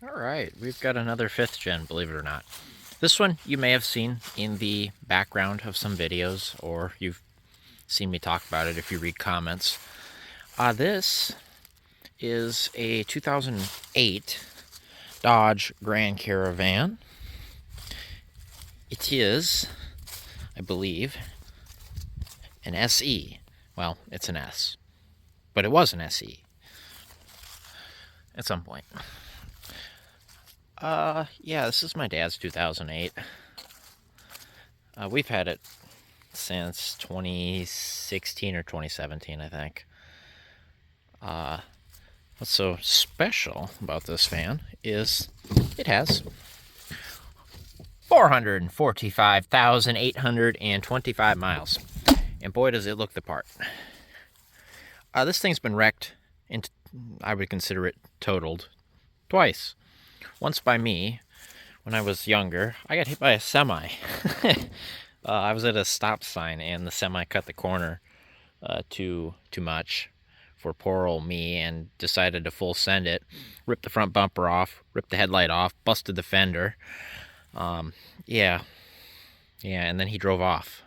All right, we've got another 5th gen, believe it or not. This one you may have seen in the background of some videos, or you've seen me talk about it if you read comments. This is a 2008 Dodge Grand Caravan. It is, I believe, an SE. Well, it's an S, but it was an SE at some point. Yeah, this is my dad's 2008. We've had it since 2016 or 2017, I think. What's so special about this van is it has 445,825 miles. And boy, does it look the part. This thing's been wrecked, and I would consider it totaled twice. Once by me, when I was younger. I got hit by a semi. I was at a stop sign, and the semi cut the corner too much for poor old me, and decided to full send it. Ripped the front bumper off, ripped the headlight off, busted the fender. Yeah, and then he drove off,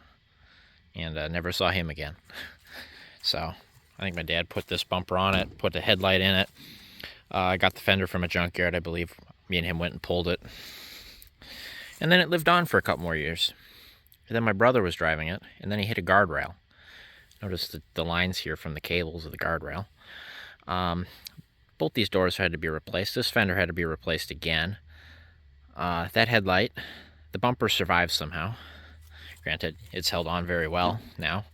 and never saw him again. So I think my dad put this bumper on it, put the headlight in it. I got the fender from a junkyard, I believe. Me and him went and pulled it. And then it lived on for a couple more years. And then my brother was driving it, and then he hit a guardrail. Notice the lines here from the cables of the guardrail. Both these doors had to be replaced. This fender had to be replaced again. That headlight, the bumper survived somehow. Granted, it's held on very well now.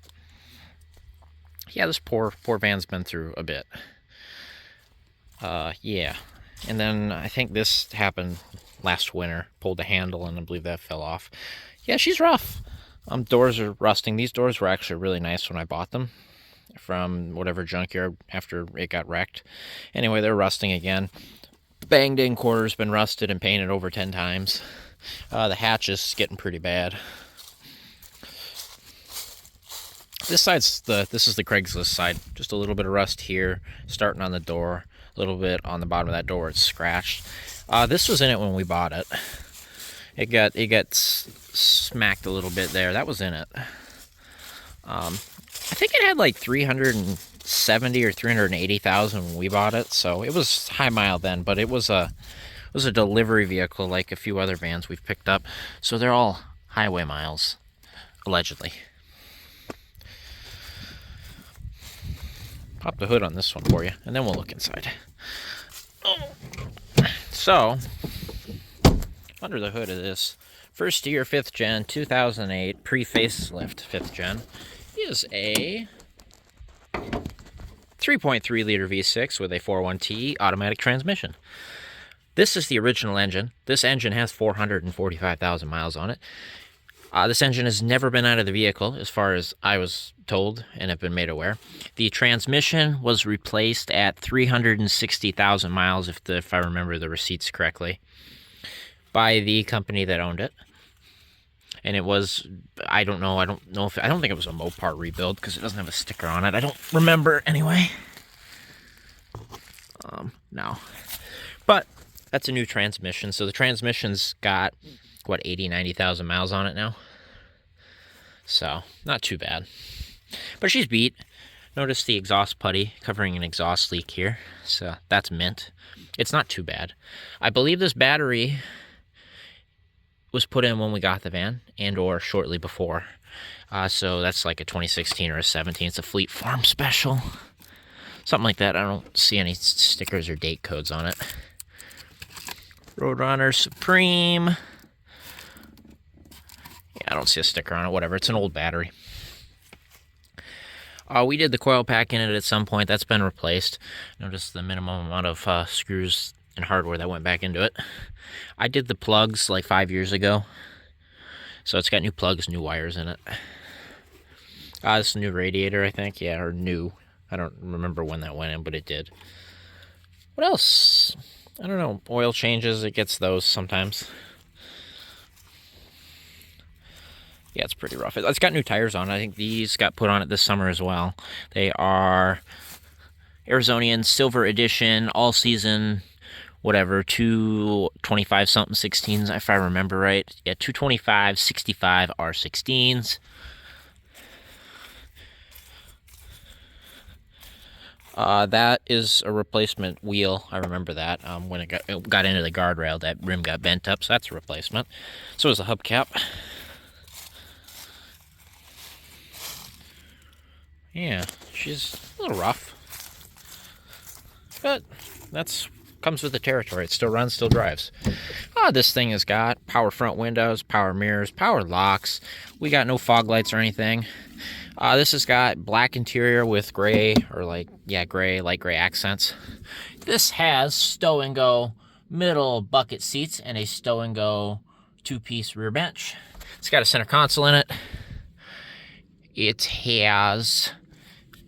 Yeah, this poor van's been through a bit. Yeah. And then I think this happened last winter. Pulled the handle, and I believe that fell off. Yeah, she's rough. Doors are rusting. These doors were actually really nice when I bought them from whatever junkyard after it got wrecked. Anyway, they're rusting again. Banged in quarter's been rusted and painted over 10 times. The hatch is getting pretty bad. This is the Craigslist side. Just a little bit of rust here, starting on the door. A little bit on the bottom of that door, it's scratched. This was in it when we bought it. It got smacked a little bit there. That was in it. I think it had like 370 or 380,000 when we bought it, so it was high mile then. But it was a delivery vehicle, like a few other vans we've picked up. So they're all highway miles, allegedly. Pop the hood on this one for you, and then we'll look inside. So, under the hood of this first year 5th gen 2008 pre-facelift 5th gen is a 3.3 liter V6 with a 4.1T automatic transmission. This is the original engine. This engine has 445,000 miles on it. This engine has never been out of the vehicle, as far as I was told and have been made aware. The transmission was replaced at 360,000 miles, if I remember the receipts correctly, by the company that owned it. And it was, I don't think it was a Mopar rebuild, because it doesn't have a sticker on it. I don't remember anyway. No. But that's a new transmission, so the transmission's got 80,000-90,000 miles on it now. So, not too bad. But she's beat. Notice the exhaust putty covering an exhaust leak here. So, that's mint. It's not too bad. I believe this battery was put in when we got the van, and or shortly before. So, that's like a 2016 or a 17. It's a Fleet Farm special. Something like that. I don't see any stickers or date codes on it. Roadrunner Supreme. I don't see a sticker on it, whatever. It's an old battery. We did the coil pack in it at some point. That's been replaced. Notice the minimum amount of screws and hardware that went back into it. I did the plugs like 5 years ago. So it's got new plugs, new wires in it. This is a new radiator, I think. Yeah, or new. I don't remember when that went in, but it did. What else? I don't know. Oil changes, it gets those sometimes. Yeah, it's pretty rough. It's got new tires on it. I think these got put on it this summer as well. They are Arizonian Silver Edition, all-season whatever, 225 something 16s, if I remember right. Yeah, 225 65 R16s. That is a replacement wheel. I remember that. When it got into the guardrail, that rim got bent up, so that's a replacement. So is the hubcap. Yeah, she's a little rough, but that's comes with the territory. It still runs, still drives. This thing has got power front windows, power mirrors, power locks. We got no fog lights or anything. This has got black interior with gray, or gray, light gray accents. This has stow and go middle bucket seats and a stow and go 2-piece rear bench. It's got a center console in it. It has,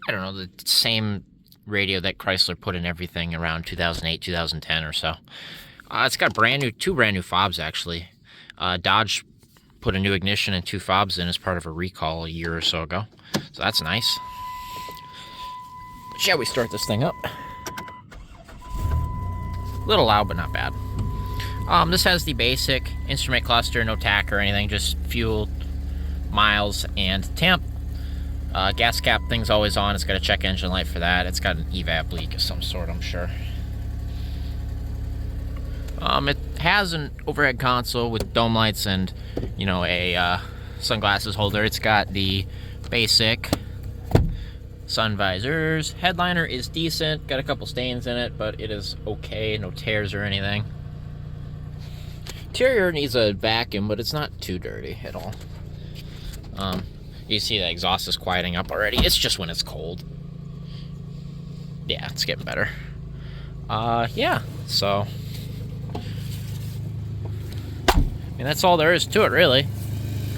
I don't know, the same radio that Chrysler put in everything around 2008, 2010 or so. It's got two brand new fobs, actually. Dodge put a new ignition and 2 fobs in as part of a recall a year or so ago. So that's nice. Shall we start this thing up? A little loud, but not bad. This has the basic instrument cluster, no tack or anything, just fuel, miles, and temp. Gas cap thing's always on. It's got a check engine light for that. It's got an evap leak of some sort, I'm sure. It has an overhead console with dome lights and, a sunglasses holder. It's got the basic sun visors. Headliner is decent. Got a couple stains in it, but it is okay. No tears or anything. Interior needs a vacuum, but it's not too dirty at all. You see the exhaust is quieting up already. It's just when it's cold. Yeah, it's getting better. Yeah, so that's all there is to it, really.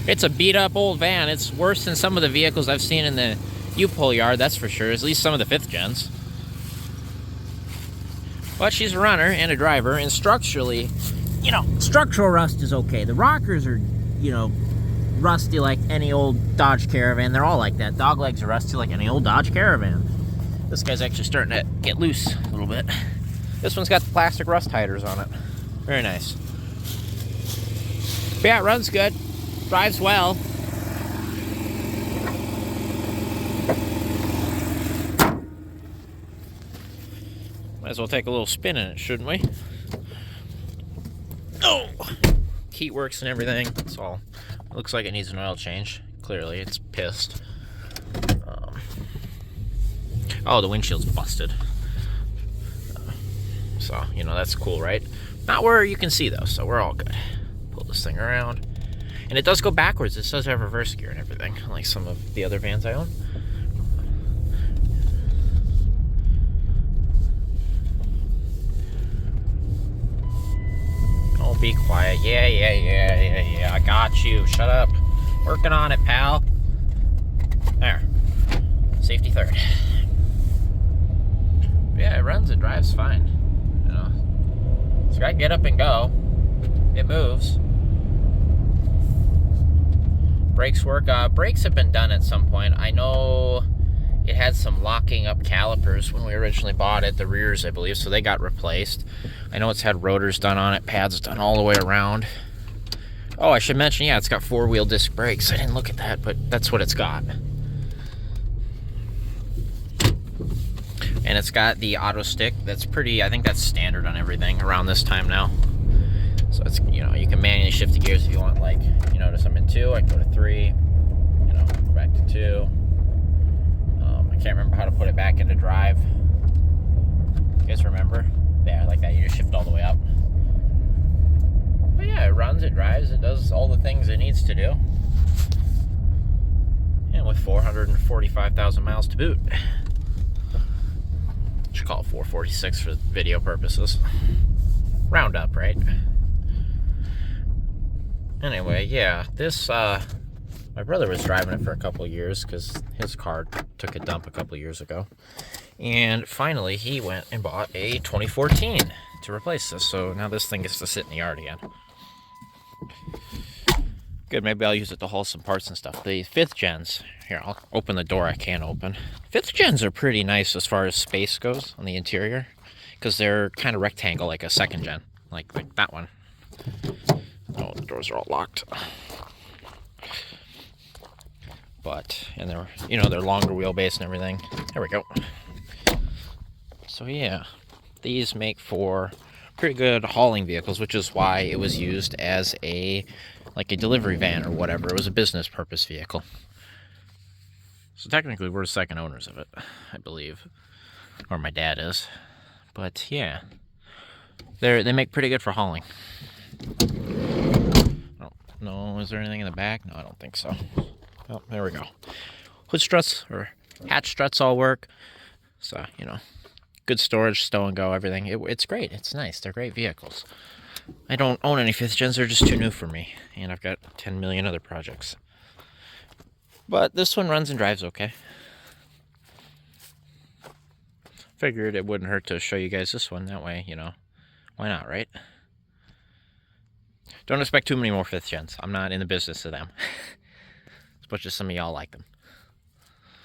It's a beat-up old van. It's worse than some of the vehicles I've seen in the U-Pull yard, that's for sure. At least some of the 5th gens. But she's a runner and a driver, and structurally, structural rust is okay. The rockers are, rusty like any old Dodge Caravan. They're all like that. Dog legs are rusty like any old Dodge Caravan. This guy's actually starting to get loose a little bit. This one's got the plastic rust hiders on it. Very nice. But yeah, it runs good. Drives well. Might as well take a little spin in it, shouldn't we? Oh! Heat works and everything. It's all. Looks like it needs an oil change. Clearly, it's pissed. Oh, the windshield's busted. So, that's cool, right? Not where you can see, though, so we're all good. Pull this thing around. And it does go backwards. It does have reverse gear and everything, like some of the other vans I own. Oh, be quiet. Yeah. I got you. Shut up. Working on it, pal. There. Safety third. Yeah, it runs, it drives fine. It's got get up and go. It moves. Brakes work. Brakes have been done at some point. I know it had some locking up calipers when we originally bought it, the rears, I believe, so they got replaced. I know it's had rotors done on it, pads done all the way around. Oh, I should mention, yeah, it's got 4-wheel disc brakes. I didn't look at that, but that's what it's got. And it's got the auto stick. That's pretty, I think that's standard on everything around this time now. So it's, you can manually shift the gears if you want. Like, you notice I'm in 2, I can go to 3, go back to 2. I can't remember how to put it back into drive. You guys remember? Yeah, like that, you just shift all the way up. But yeah, it runs, it drives, it does all the things it needs to do. And with 445,000 miles to boot. Should call it 446 for video purposes. Round up, right? Anyway, yeah, this, my brother was driving it for a couple of years because his car took a dump a couple of years ago. And finally, he went and bought a 2014 to replace this. So now this thing gets to sit in the yard again. Good, maybe I'll use it to haul some parts and stuff. The 5th gens, here, I'll open the door I can't open. 5th gens are pretty nice as far as space goes on the interior. because they're kind of rectangle, like a second gen, like that one. Oh, the doors are all locked. But, and they're, you know, they're longer wheelbase and everything. There we go. So yeah, these make for pretty good hauling vehicles, which is why it was used as a delivery van or whatever. It was a business purpose vehicle. So technically we're the second owners of it, I believe. Or my dad is. But yeah, they make pretty good for hauling. Oh, no, is there anything in the back? No, I don't think so. Oh, there we go. Hood struts or hatch struts all work. So, you know, good storage, stow and go, everything. It's great. It's nice. They're great vehicles. I don't own any 5th gens. They're just too new for me. And I've got 10 million other projects. But this one runs and drives okay. Figured it wouldn't hurt to show you guys this one. That way, you know, why not, right? Don't expect too many more 5th gens. I'm not in the business of them. As much as some of y'all like them.